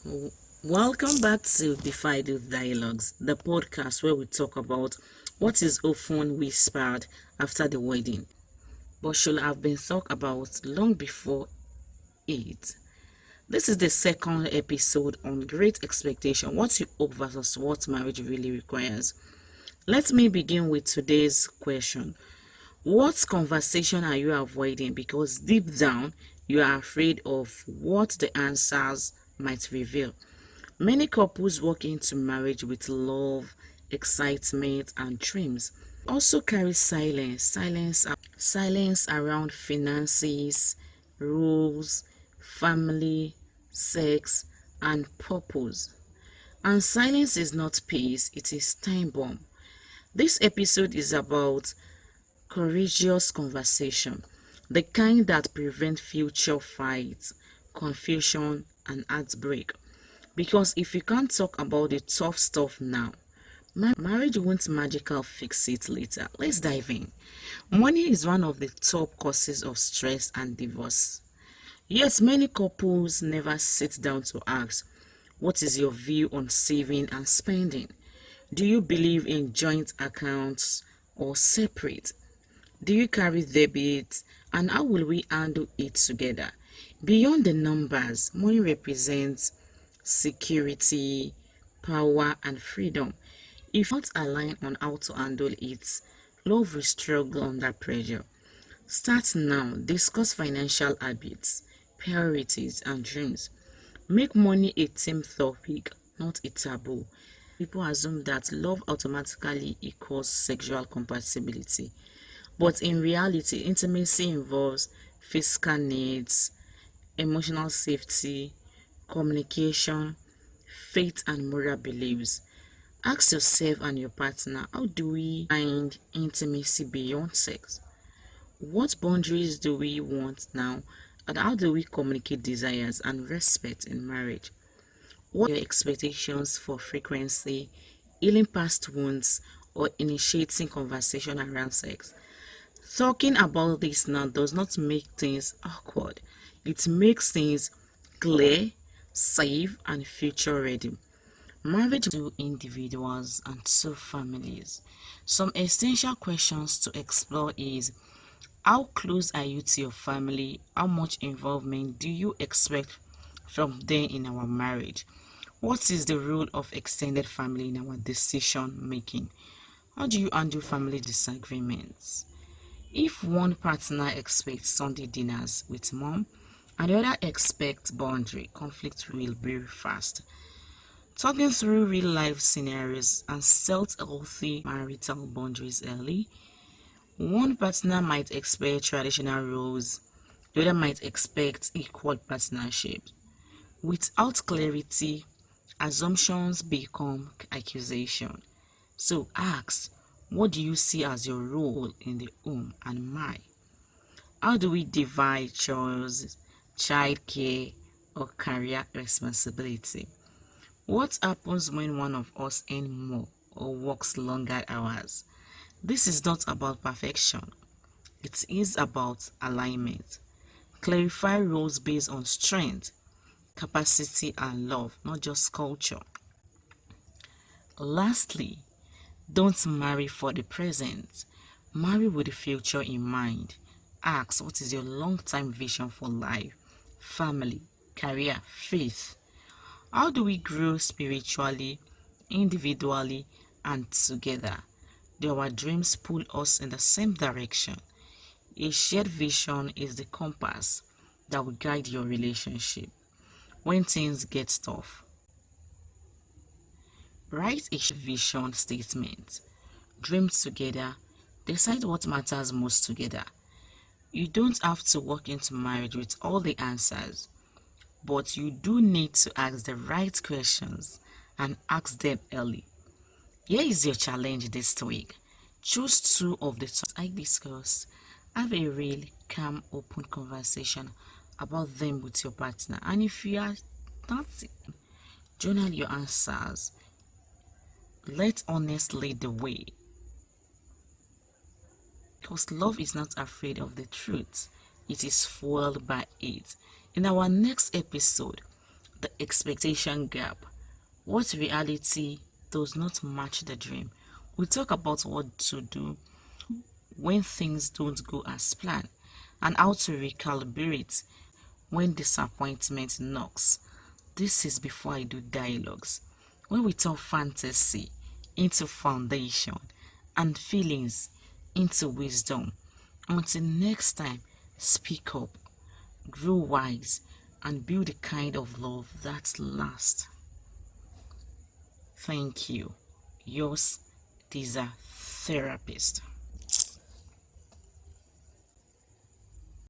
W- Welcome back to Defy Youth Dialogues, the podcast where we talk about what is often whispered after the wedding, but should have been thought about long before it. This is the second episode on Great Expectation, what you hope versus what marriage really requires. Let me begin with today's question. What conversation are you avoiding because deep down you are afraid of what the answers might reveal? Many couples walk into marriage with love, excitement, and dreams, but also carry silence around finances, rules, family, sex, and purpose. And silence is not peace, it is time bomb. This episode is about courageous conversation, the kind that prevent future fights, confusion, and heartbreak. Because if you can't talk about the tough stuff now, marriage won't magically fix it later. Let's dive in. Money is one of the top causes of stress and divorce. Yet many couples never sit down to ask, what is your view on saving and spending? Do you believe in joint accounts or separate? Do you carry debit? And how will we handle it together? Beyond the numbers, money represents security, power, and freedom. If not aligned on how to handle it, love will struggle under pressure. Start now. Discuss financial habits, priorities, and dreams. Make money a team topic, not a taboo. People assume that love automatically equals sexual compatibility. But in reality, intimacy involves physical needs, emotional safety, communication, faith, and moral beliefs. Ask yourself and your partner, how do we find intimacy beyond sex? What boundaries do we want now? And how do we communicate desires and respect in marriage? What are your expectations for frequency, healing past wounds, or initiating conversation around sex? Talking about this now does not make things awkward. It makes things clear, safe, and future ready. Marriage to individuals and two families. Some essential questions to explore is, how close are you to your family? How much involvement do you expect from them in our marriage? What is the role of extended family in our decision making? How do you handle family disagreements? If one partner expects Sunday dinners with mom and the other expects boundary, conflict will be fast. Talking through real life scenarios and set healthy marital boundaries early. One partner might expect traditional roles, the other might expect equal partnership. Without clarity, assumptions become accusation. So ask, what do you see as your role in the home and mine? How do we divide chores, childcare, or career responsibility? What happens when one of us earns more or works longer hours? This is not about perfection. It is about alignment. Clarify roles based on strength, capacity, and love, not just culture. Lastly, don't marry for the present. Marry with the future in mind. Ask, what is your long-term vision for life, family, career, faith? How do we grow spiritually, individually, and together? Do our dreams pull us in the same direction? A shared vision is the compass that will guide your relationship when things get tough. Write a vision statement. Dream together. Decide what matters most together. You don't have to walk into marriage with all the answers, but you do need to ask the right questions and ask them early. Here is your challenge this week. Choose two of the topics I discussed. Have a real calm, open conversation about them with your partner. And if you are not, journal your answers. Let honesty lead the way. Because love is not afraid of the truth, it is fueled by it. In our next episode, The expectation gap. What reality does not match the dream? We talk about what to do when things don't go as planned and how to recalibrate when disappointment knocks. This is before I do dialogues. When we turn fantasy into foundation and feelings into wisdom. Until next time, speak up, grow wise, and build the kind of love that lasts. Thank you. Yours, Tisa Therapist.